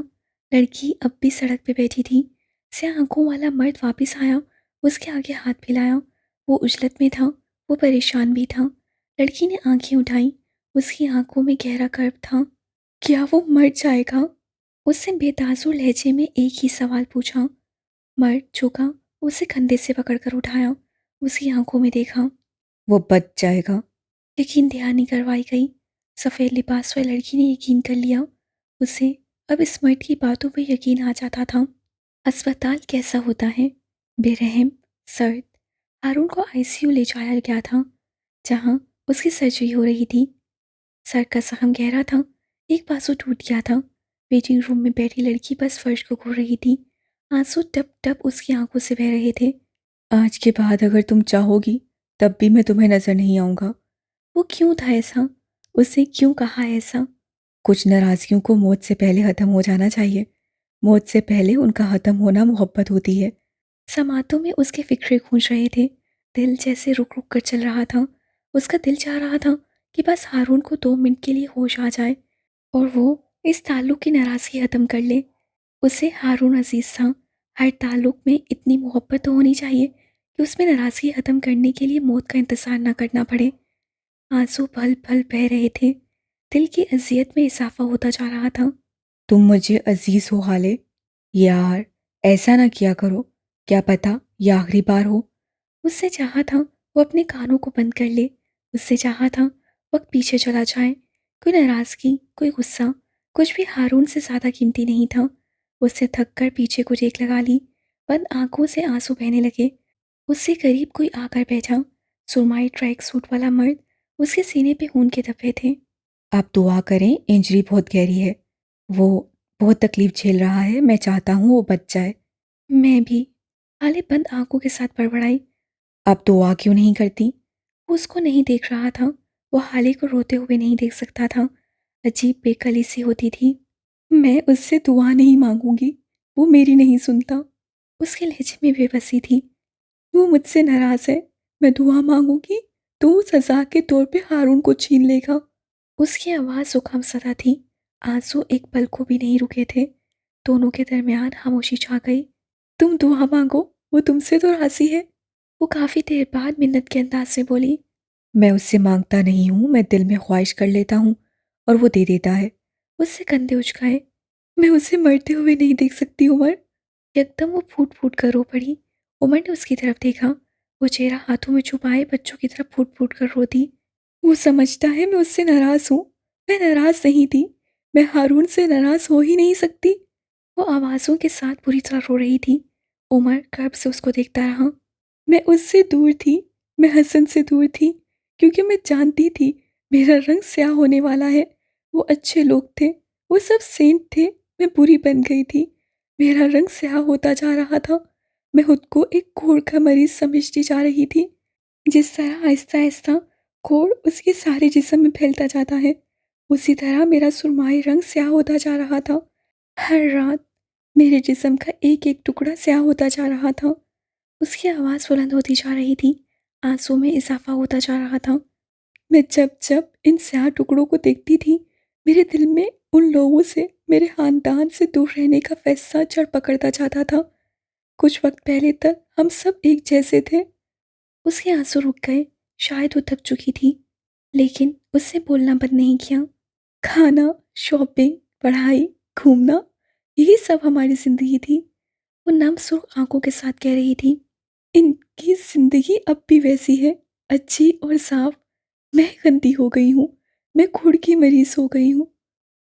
लड़की अब भी सड़क पे बैठी थी। स्याह आंखों वाला मर्द वापस आया। उसके आगे हाथ फैलाया। वो उजलत में था। वो परेशान भी था। लड़की ने आंखें उठाई। उसकी आंखों में गहरा कर्ब था। क्या वो मर जाएगा? उसने बेताजुर लहजे में एक ही सवाल पूछा। मर्द झुका, उसे कंधे से पकड़कर उठाया। उसकी आंखों में देखा। वो बच जाएगा। यकीन दहानी करवाई गई। सफ़ेद लिबास वाली लड़की ने यकीन कर लिया। उसे अब इस मर्द की बातों पर यकीन आ जाता था। अस्पताल कैसा होता है, बेरहम, सर्द। हारून को आईसीयू ले जाया गया था, जहाँ उसकी सर्जरी हो रही थी। सर का जख्म गहरा था, एक बाजू टूट गया था। वेटिंग रूम में बैठी लड़की बस फर्श को घूर रही थी। आंसू टप टप उसकी आंखों से बह रहे थे। आज के बाद अगर तुम चाहोगी तब भी मैं तुम्हें नजर नहीं आऊंगा। वो क्यों था ऐसा? उसने क्यों कहा ऐसा? कुछ नाराजगियों को मौत से पहले खत्म हो जाना चाहिए। मौत से पहले उनका खत्म होना मोहब्बत होती है। समातों में उसके फिक्रे गूंज रहे थे। दिल जैसे रुक रुक कर चल रहा था। उसका दिल चाह रहा था कि बस हारून को 2 मिनट के लिए होश आ जाए और वो इस ताल्लुक की नाराज़गी ख़त्म कर ले। उसे हारून अजीज़ था। हर ताल्लुक में इतनी मोहब्बत तो होनी चाहिए कि उसमें नाराज़गी ख़त्म करने के लिए मौत का इंतज़ार ना करना पड़े। आंसू पल पल बह रहे थे। दिल की अजियत में इजाफा होता जा रहा था। तुम मुझे अजीज हो हाले। यार, ऐसा ना किया करो। क्या पता ये आखिरी बार हो। उससे चाहा था वो अपने कानों को बंद कर ले। उससे चाहा था वक्त पीछे चला जाए। कोई नाराज़गी, कोई गुस्सा, कुछ भी हारून से ज़्यादा कीमती नहीं था। उससे थक कर पीछे को टेक लगा ली। बंद आंखों से आंसू बहने लगे। उससे करीब कोई आकर बैठा। सुरमाई ट्रैक सूट वाला मर्द। उसके सीने पे खून के धब्बे थे। आप दुआ करें, इंजरी बहुत गहरी है। वो बहुत तकलीफ झेल रहा है। मैं चाहता हूँ वो बच जाए। मैं भी। हाले बंद आंखों के साथ बड़बड़ाई। आप दुआ क्यों नहीं करती? वो उसको नहीं देख रहा था। वो हाले को रोते हुए नहीं देख सकता था। अजीब बेकली सी होती थी। मैं उससे दुआ नहीं मांगूंगी। वो मेरी नहीं सुनता। उसके लहजे में बेबसी थी। वो मुझसे नाराज है। मैं दुआ मांगूंगी तो वो सजा के तौर पे हारून को छीन लेगा। उसकी आवाज़ जुकाम सदा थी। आंसू एक पल को भी नहीं रुके थे। दोनों के दरमियान खामोशी छा गई। तुम दुआ मांगो, वो तुमसे तो राजी है। वो काफ़ी देर बाद मिन्नत के अंदाज से बोली। मैं उससे मांगता नहीं हूँ, मैं दिल में ख्वाहिश कर लेता हूँ और वो दे देता है। उससे कंधे उचकाए। मैं उसे मरते हुए नहीं देख सकती उमर। एकदम वो फूट फूट कर रो पड़ी। उमर ने उसकी तरफ देखा। वो चेहरा हाथों में छुपाए बच्चों की तरफ फूट फूट कर रोती। वो समझता है मैं उससे नाराज हूँ। मैं नाराज नहीं थी। मैं हारून से नाराज हो ही नहीं सकती। वो आवाज़ों के साथ बुरी तरह रो रही थी। उमर कर्ब से उसको देखता रहा। मैं उससे दूर थी। मैं हसन से दूर थी, क्योंकि मैं जानती थी मेरा रंग स्याह होने वाला है। वो अच्छे लोग थे। वो सब सेंट थे। मैं बुरी बन गई थी। मेरा रंग स्याह होता जा रहा था। मैं खुद को एक कोढ़ का मरीज समझती जा रही थी। जिस तरह आहिस्ता आहिस्ता कोढ़ उसके सारे जिस्म में फैलता जाता है, उसी तरह मेरा सुरमाई रंग स्याह होता जा रहा था। हर रात मेरे जिस्म का एक एक टुकड़ा स्याह होता जा रहा था। उसकी आवाज़ बुलंद होती जा रही थी। आंसू में इजाफा होता जा रहा था। मैं जब जब इन स्याह टुकड़ों को देखती थी, मेरे दिल में उन लोगों से, मेरे खानदान से दूर रहने का फैसला जड़ पकड़ता जाता था। कुछ वक्त पहले तक हम सब एक जैसे थे। उसके आंसू रुक गए। शायद वो थक चुकी थी, लेकिन उससे बोलना बंद नहीं किया। खाना, शॉपिंग, पढ़ाई, घूमना, यही सब हमारी जिंदगी थी। वो नम सुर्ख आंखों के साथ कह रही थी। इनकी जिंदगी अब भी वैसी है, अच्छी और साफ। मैं गंदी हो गई हूँ। मैं खुद की मरीज हो गई हूँ।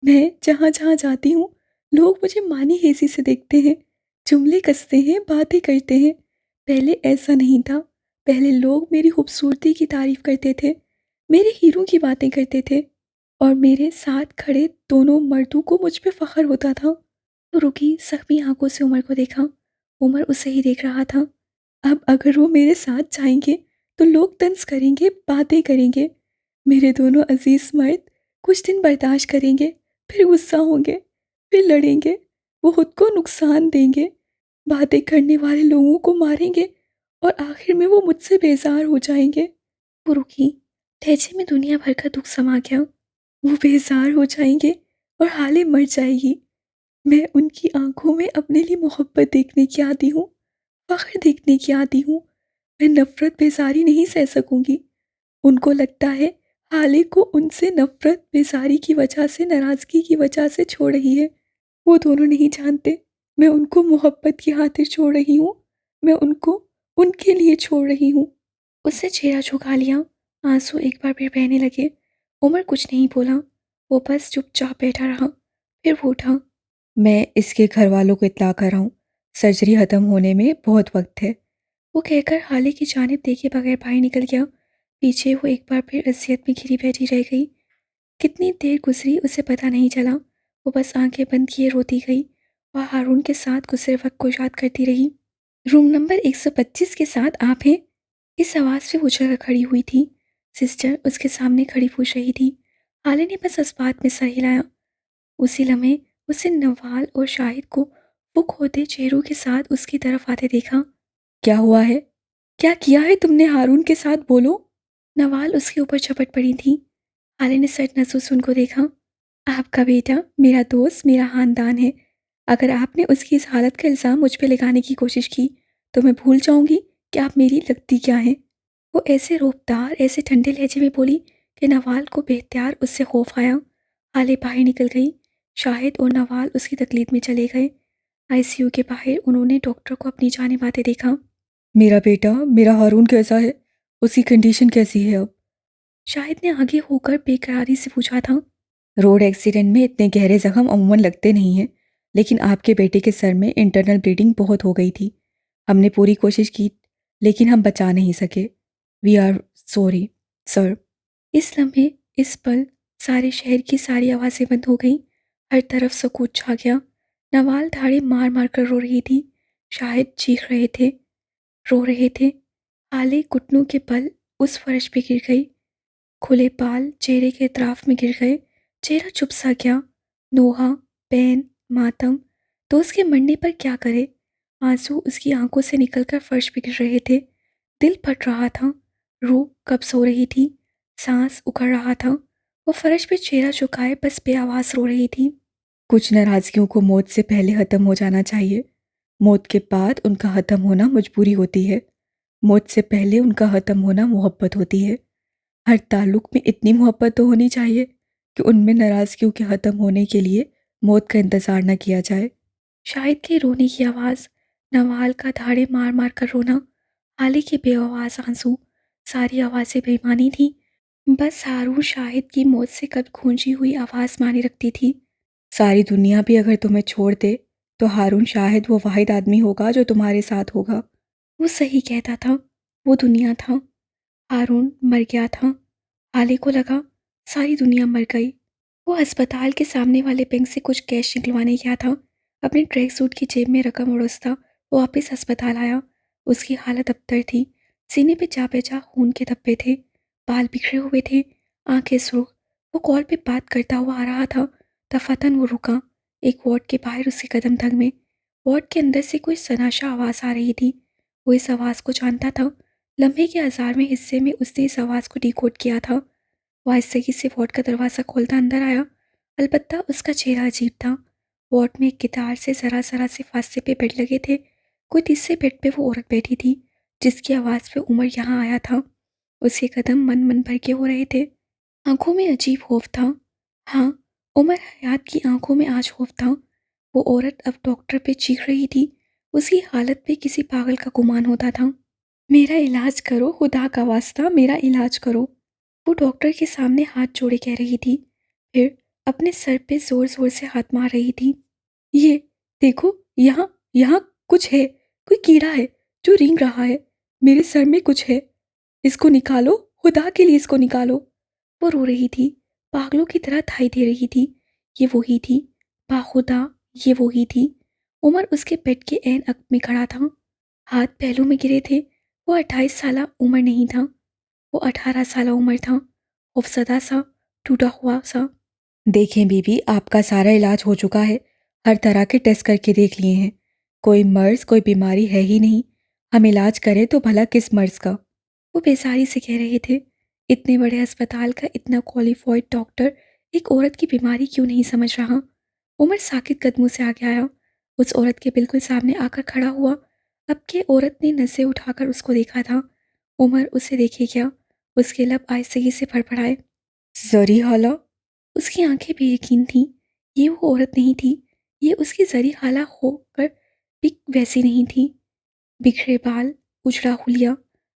मैं जहाँ जहाँ जाती हूँ, लोग मुझे मानी हेसी से देखते हैं, जुमले कसते हैं, बातें करते हैं। पहले ऐसा नहीं था। पहले लोग मेरी खूबसूरती की तारीफ करते थे, मेरे हीरो की बातें करते थे, और मेरे साथ खड़े दोनों मर्दों को मुझ पे फख्र होता था। तो रुकी जख्मी आंखों से उमर को देखा। उमर उसे ही देख रहा था। अब अगर वो मेरे साथ जाएंगे तो लोग तंज करेंगे, बातें करेंगे। मेरे दोनों अजीज मर्द कुछ दिन बर्दाश्त करेंगे, फिर गुस्सा होंगे, फिर लड़ेंगे। वो खुद को नुकसान देंगे, बातें करने वाले लोगों को मारेंगे, और आखिर में वो मुझसे बेजार हो जाएंगे। वो रुकी। लहजे में दुनिया भर का दुख समा गया। वो बेजार हो जाएंगे और हाले मर जाएगी। मैं उनकी आंखों में अपने लिए मोहब्बत देखने की आती हूँ, फख्र देखने की आती हूँ। मैं नफरत बेजारी नहीं सह सकूंगी। उनको लगता है हाले को उनसे नफरत बेजारी की वजह से, नाराजगी की वजह से छोड़ रही है। वो दोनों नहीं जानते मैं उनको मोहब्बत की खातिर छोड़ रही हूँ। मैं उनको उनके लिए छोड़ रही हूँ। उससे चेहरा झुका लिया। आंसू एक बार फिर बहने लगे। उमर कुछ नहीं बोला। वो बस चुपचाप बैठा रहा। फिर वो उठा। मैं इसके घर वालों को इत्तला कर रहा हूँ। सर्जरी ख़त्म होने में बहुत वक्त है। वो कहकर हाले की जानिब देखे बगैर बाहर निकल गया। पीछे वो एक बार फिर अज़ियत में घिरी बैठी रह गई। कितनी देर गुजरी उसे पता नहीं चला। वो बस आंखें बंद किए रोती गई और हारून के साथ गुजरे वक्त को याद करती रही। रूम नंबर 125 के साथ आप हैं? इस आवाज़ से वो जगह खड़ी हुई थी। सिस्टर उसके सामने खड़ी पूछ रही थी। हाले ने बस इस बात में सर हिलाया। उसी लम्हे उसे नवाल और शाहिद को वो खोते चेहरों के साथ उसकी तरफ आते देखा। क्या हुआ है? क्या किया है तुमने हारून के साथ, बोलो? नवाल उसके ऊपर झपट पड़ी थी। हाले ने सट नजरों से उनको देखा। आपका बेटा मेरा दोस्त, मेरा खानदान है। अगर आपने उसकी इस हालत का इल्ज़ाम मुझ पे लगाने की कोशिश की तो मैं भूल जाऊंगी कि आप मेरी लगती क्या हैं। वो ऐसे रोबदार, ऐसे ठंडे लहजे में बोली कि नवाल को बेख्तियार उससे खौफ आया। हाले बाहर निकल गई। शाहिद और नवाल उसकी तकलीफ में चले गए। आईसीयू के बाहर उन्होंने डॉक्टर को अपनी जानिब आते देखा। मेरा बेटा, मेरा हारून कैसा है? उसकी कंडीशन कैसी है अब? शाहिद ने आगे होकर बेकरारी से पूछा था। रोड एक्सीडेंट में इतने गहरे जख्म अमूमन लगते नहीं हैं, लेकिन आपके बेटे के सर में इंटरनल ब्लीडिंग बहुत हो गई थी। हमने पूरी कोशिश की, लेकिन हम बचा नहीं सके। We are sorry, sir. इस लम्हे, इस पल सारे शहर की सारी आवाज़ें बंद हो गईं। हर तरफ सकूत छा गया। नवाल धाड़े मार मार कर रो रही थी। शाहिद चीख रहे थे, रो रहे थे। हाले घुटनों के बल उस फर्श पे गिर गई। खुले बाल चेहरे के अतराफ में गिर गए। चेहरा चुप सा गया। नोहा, बैन, मातम। तो उसके मरने पर क्या करे? आंसू उसकी आंखों से निकलकर फर्श पे गिर रहे थे। दिल फट रहा था। रूह कब्ज हो रही थी। सांस उखड़ रहा था। वो फर्श पे चेहरा झुकाए बस बेआवाज रो रही थी। कुछ नाराज़गियों को मौत से पहले ख़त्म हो जाना चाहिए। मौत के बाद उनका ख़त्म होना मजबूरी होती है। मौत से पहले उनका ख़त्म होना मोहब्बत होती है। हर ताल्लुक में इतनी मोहब्बत तो होनी चाहिए कि उनमें नाराज़गियों के ख़त्म होने के लिए मौत का इंतज़ार न किया जाए। शाहिद के रोने की आवाज़, नवाल का धाड़े मार मार कर रोना, हाले के बेआवाज़ आंसू, सारी आवाज़ें बेईमानी थी। बस हारून शाहिद की मौत से कब गूंजी हुई आवाज़ माने रखती थी। सारी दुनिया भी अगर तुम्हें छोड़ दे, तो हारून शाहिद वो वाहिद आदमी होगा जो तुम्हारे साथ होगा। वो सही कहता था। वो दुनिया था। हारून मर गया था। हाले को लगा सारी दुनिया मर गई। वो अस्पताल के सामने वाले बैंक से कुछ कैश निकलवाने गया था। अपने ट्रैक सूट की जेब में रकम उड़ोसता वो वापस अस्पताल आया। उसकी हालत अबतर थी। सीने पे जा बेजा खून के धब्बे थे। बाल बिखरे हुए थे। आंखें सुर्ख। वो कॉल पे बात करता हुआ आ रहा था। दफातन वो रुका। एक वार्ड के बाहर उसके कदम थम में। वार्ड के अंदर से कोई सनाशा आवाज़ आ रही थी। वो इस आवाज़ को जानता था। लम्हे के 1000वें हिस्से में उसने इस आवाज़ को डिकोड किया था। वो आहिस्तगी से वार्ड का दरवाज़ा खोलता अंदर आया। अलबत्ता उसका चेहरा अजीब था। वार्ड में एक गिटार से ज़रा-ज़रा से फासले पे बेड लगे थे। कोई तीसरे बेड पे वो औरत बैठी थी, जिसकी आवाज़ पे उमर यहाँ आया था। उसके कदम मन-मन भर के हो रहे थे। आँखों में अजीब खौफ था। हाँ, उमर हयात की आँखों में आज खौफ था। वो औरत अब डॉक्टर पे चीख रही थी। उसकी हालत पे किसी पागल का गुमान होता था। मेरा इलाज करो, खुदा का वास्ता मेरा इलाज करो। वो डॉक्टर के सामने हाथ जोड़े कह रही थी। फिर अपने सर पे जोर जोर से हाथ मार रही थी। ये देखो, यहाँ यहाँ कुछ है। कोई कीड़ा है जो रेंग रहा है। मेरे सर में कुछ है। इसको निकालो, खुदा के लिए इसको निकालो। वो रो रही थी। पागलों की तरह थाई दे रही थी। ये वही थी। बाखुदा, ये वही थी। उमर उसके बेड के ऐन अक में खड़ा था। हाथ पहलू में गिरे थे। वो 28 साला उमर नहीं था। वो 18 साला उमर था। खौफजदा सा, टूटा हुआ सा। देखें बीबी, आपका सारा इलाज हो चुका है। हर तरह के टेस्ट करके देख लिए हैं। कोई मर्ज़, कोई बीमारी है ही नहीं। हम इलाज करें तो भला किस मर्ज़ का? वो बेजारी से कह रहे थे। इतने बड़े अस्पताल का इतना क्वालिफाइड डॉक्टर एक औरत की बीमारी क्यों नहीं समझ रहा? उमर साकित कदमों से आगे आया। उस औरत के बिल्कुल सामने आकर खड़ा हुआ। अब के औरत ने नज़रें उठाकर उसको देखा था। उमर उसे देखे क्या? उसके लब आहिस्तगी से फड़फड़ाए। ज़री हाला? उसकी आंखें बेयकीन थीं। ये वो औरत नहीं थी। ये उसकी जरी हाला होकर भी वैसी नहीं थी। बिखरे बाल, उजड़ा हुलिया,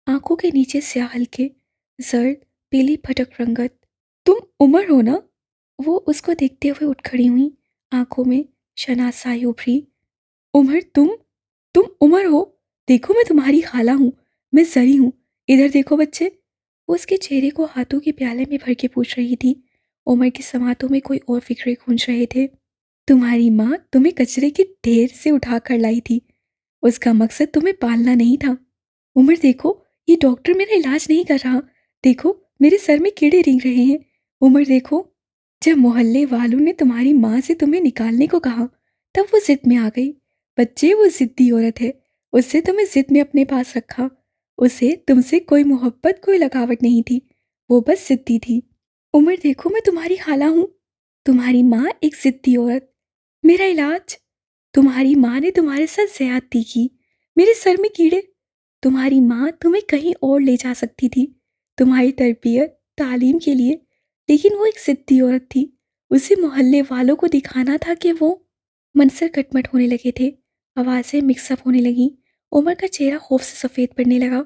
आंखों के नीचे स्याह हल्के, जर्द पीली फटक रंगत। तुम उमर हो ना? वो उसको देखते हुए उठ खड़ी हुई। आंखों में शनासाई उभरी। उमर, तुम उमर हो? देखो मैं तुम्हारी खाला हूँ, मैं जरी हूँ। इधर देखो बच्चे। वो उसके चेहरे को हाथों के प्याले में भर के पूछ रही थी। उमर के समातों में कोई और फिक्रे गूंज रहे थे। तुम्हारी माँ तुम्हें कचरे के ढेर से उठा कर लाई थी। उसका मकसद तुम्हें पालना नहीं था। उमर देखो, ये डॉक्टर मेरा इलाज नहीं कर रहा। देखो मेरे सर में कीड़े रेंग रहे हैं। उमर देखो। जब मोहल्ले वालों ने तुम्हारी माँ से तुम्हें निकालने को कहा, तब वो जिद में आ गई। बच्चे, वो जिद्दी औरत है। उससे तुम्हें जिद में अपने पास रखा। उसे तुमसे कोई मोहब्बत, कोई लगावट नहीं थी। वो बस जिद्दी थी। उमर देखो, मैं तुम्हारी खाला हूँ। तुम्हारी माँ एक जिद्दी औरत। मेरा इलाज। तुम्हारी माँ ने तुम्हारे साथ ज्यादती की। मेरे सर में कीड़े। तुम्हारी माँ तुम्हें कहीं और ले जा सकती थी, तुम्हारी तरबियत, तालीम के लिए। लेकिन वो एक जिद्दी औरत थी। उसे मोहल्ले वालों को दिखाना था कि वो। मंसर कटमट होने लगे थे। आवाज़ें मिक्सअप होने लगीं। उमर का चेहरा खौफ से सफ़ेद पड़ने लगा।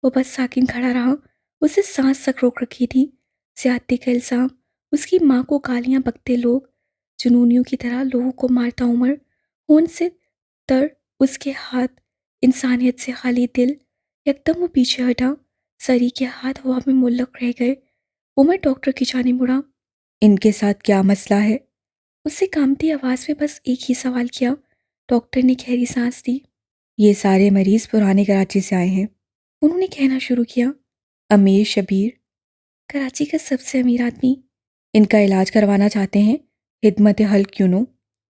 वो बस साकिन खड़ा रहा। उसे सांस तक रोक रखी थी। ज्यादती का इल्ज़ाम, उसकी माँ को गालियाँ बकते लोग, जुनूनियों की तरह लोगों को मारता उमर। खून से तर उसके हाथ, इंसानियत से खाली दिल। एकदम वो पीछे हटा। सरी के हाथ हवा में मुल्लक रह गए। उमर डॉक्टर की जाने मुड़ा। इनके साथ क्या मसला है? उससे कामती आवाज़ में बस एक ही सवाल किया। डॉक्टर ने गहरी सांस दी। ये सारे मरीज पुराने कराची से आए हैं। उन्होंने कहना शुरू किया। अमीर शबीर कराची का सबसे अमीर आदमी। इनका इलाज करवाना चाहते हैं। हिदमत हल क्यों नो।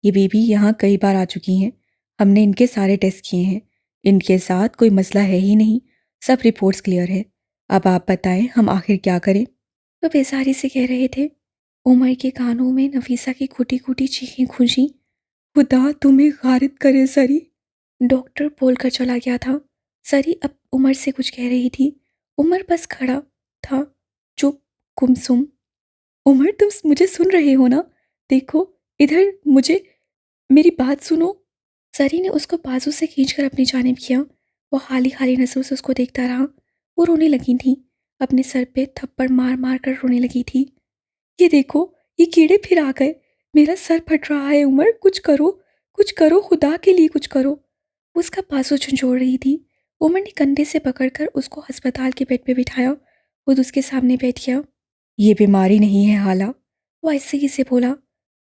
ये बीबी यहाँ कई बार आ चुकी हैं। हमने इनके सारे टेस्ट किए हैं। इनके साथ कोई मसला है ही नहीं। सब रिपोर्ट्स क्लियर है। अब आप बताएं हम आखिर क्या करें। वो बेजारी से कह रहे थे। उमर के कानों में नफीसा की खूटी खूटी चीखें गूंजी। खुदा तुम्हें गारित करे सरी। डॉक्टर बोलकर चला गया था। सरी अब उमर से कुछ कह रही थी। उमर बस खड़ा था, चुप, गुमसुम। उमर, तुम मुझे सुन रहे हो ना? देखो इधर, मुझे, मेरी बात सुनो। सरी ने उसको बाजू से खींचकर अपनी जानिब किया। वो खाली खाली नजरों से उसको देखता रहा। वो रोने लगी थी। अपने सर पे थप्पड़ मार मार कर रोने लगी थी। ये देखो, ये कीड़े फिर आ गए। मेरा सर फट रहा है। उमर, कुछ करो, कुछ करो, खुदा के लिए कुछ करो। वो उसका बाजू झंझोड़ रही थी। उमर ने कंधे से पकड़कर उसको अस्पताल के बेड पे बिठाया। खुद उसके सामने बैठ गया। ये बीमारी नहीं है हाला। वो ऐसे ही से बोला।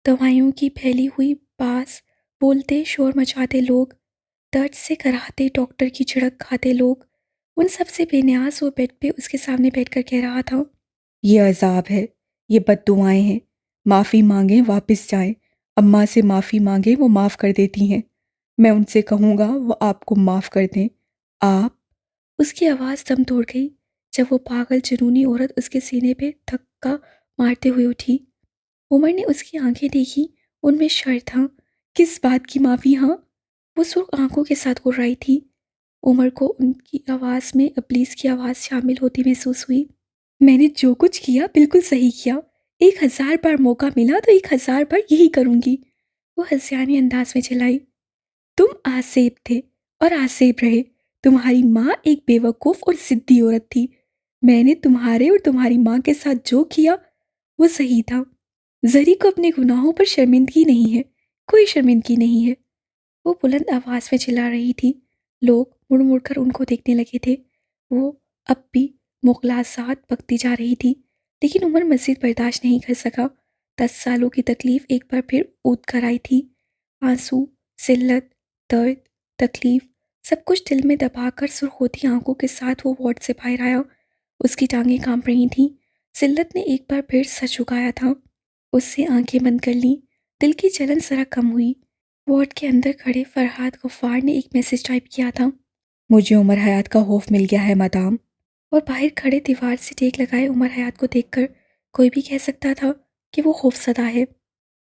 दवाइयों की फैली हुई बास, बोलते शोर मचाते लोग, दर्द से कराहते डॉक्टर की झिड़क खाते लोग, उन सब से बेनियाज वो बेड पे उसके सामने बैठकर कह रहा था। ये अजाब है। ये बद्दुआएं हैं। माफ़ी मांगे वापस जाएं। अम्मा से माफ़ी मांगे, वो माफ़ कर देती हैं। मैं उनसे कहूँगा वो आपको माफ़ कर दें। आप। उसकी आवाज़ दम तोड़ गई जब वो पागल जुनूनी औरत उसके सीने पे धक्का मारते हुए उठी। उमर ने उसकी आंखें देखी। उनमें शर था। किस बात की माफ़ी? हाँ, वो सुर्ख आंखों के साथ घुर्राई रही थी। उमर को उनकी आवाज़ में इब्लीस की आवाज़ शामिल होती महसूस हुई। मैंने जो कुछ किया बिल्कुल सही किया। 1000 बार मौका मिला तो 1000 बार यही करूँगी। वो हंसियानी अंदाज में चिल्लाई। तुम आसेब थे और आसेब रहे। तुम्हारी माँ एक बेवकूफ़ और जिद्दी औरत थी। मैंने तुम्हारे और तुम्हारी माँ के साथ जो किया वो सही था। जरी को अपने गुनाहों पर शर्मिंदगी नहीं है, कोई शर्मिंदगी नहीं है। वो बुलंद आवाज़ में चिल्ला रही थी। लोग मुड़ मुड़ कर उनको देखने लगे थे। वो अब भी मुगलासात बकती जा रही थी। लेकिन उमर मज़ीद बर्दाश्त नहीं कर सका। 10 सालों की तकलीफ़ एक बार फिर ऊद कर आई थी। आंसू, जिल्लत, दर्द, तकलीफ़, सब कुछ दिल में दबाकर सुर्ख होती आंखों के साथ वो वार्ड से बाहर आया। उसकी टांगें कांप रही थीं। जिल्लत ने एक बार फिर सर झुकाया था। उससे आंखें बंद कर लीं। दिल की जलन जरा कम हुई। वार्ड के अंदर खड़े फरहाद गफ्फार ने एक मैसेज टाइप किया था। मुझे उमर हयात का खौफ मिल गया है मदाम। और बाहर खड़े दीवार से टेक लगाए उमर हयात को देखकर कोई भी कह सकता था कि वो खौफज़दा है।